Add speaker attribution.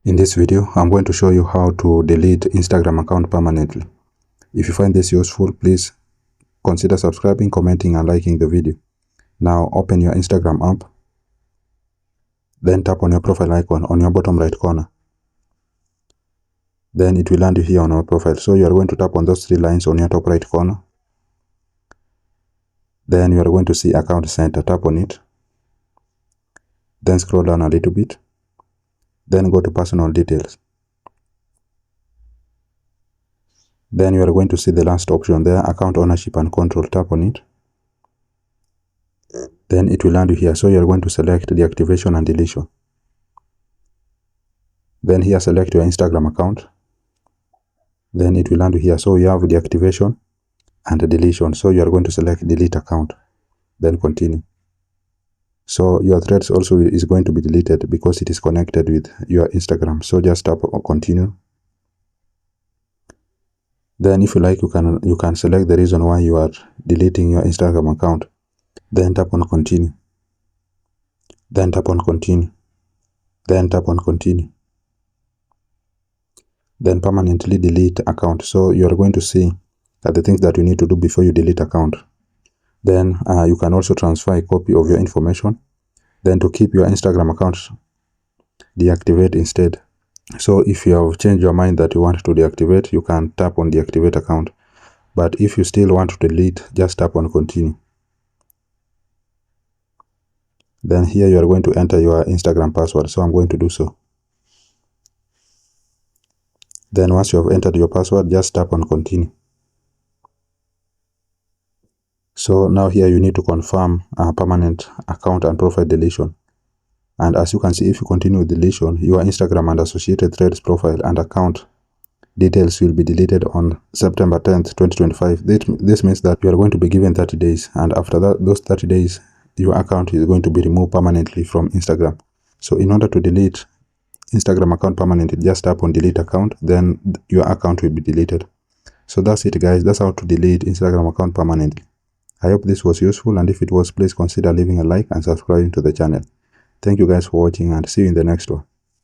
Speaker 1: In this video, I'm going to show you how to delete Instagram account permanently. If you find this useful, please consider subscribing, commenting, and liking the video. Now open your Instagram app, then tap on your profile icon on your bottom right corner. Then it will land you here on our profile. So you are going to tap on those three lines on your top right corner. Then you are going to see account center, tap on it. Then scroll down a little bit. Then go to personal details. Then you are going to see the last option there, account ownership and control, tap on it. Then it will land you here. So you are going to select deactivation and deletion. Then here select your Instagram account. Then it will land you here. So you have deactivation and deletion. So you are going to select delete account. Then continue. So your threads also is going to be deleted because it is connected with your Instagram. So just tap on continue. Then if you like, you can select the reason why you are deleting your Instagram account. Then tap on continue. Then tap on continue. Then tap on continue. Then permanently delete account. So you are going to see that the things that you need to do before you delete account. Then you can also transfer a copy of your information. Then to keep your Instagram account, deactivate instead. So if you have changed your mind that you want to deactivate, you can tap on deactivate account. But if you still want to delete, just tap on continue. Then here you are going to enter your Instagram password. So I'm going to do so. Then once you have entered your password, just tap on continue. So now here you need to confirm a permanent account and profile deletion. And as you can see, if you continue with deletion, your Instagram and associated threads profile and account details will be deleted on September 10th, 2025. This means that you are going to be given 30 days. And after those 30 days, your account is going to be removed permanently from Instagram. So in order to delete Instagram account permanently, just tap on delete account, then your account will be deleted. So that's it, guys. That's how to delete Instagram account permanently. I hope this was useful, and if it was, please consider leaving a like and subscribing to the channel. Thank you guys for watching, and see you in the next one.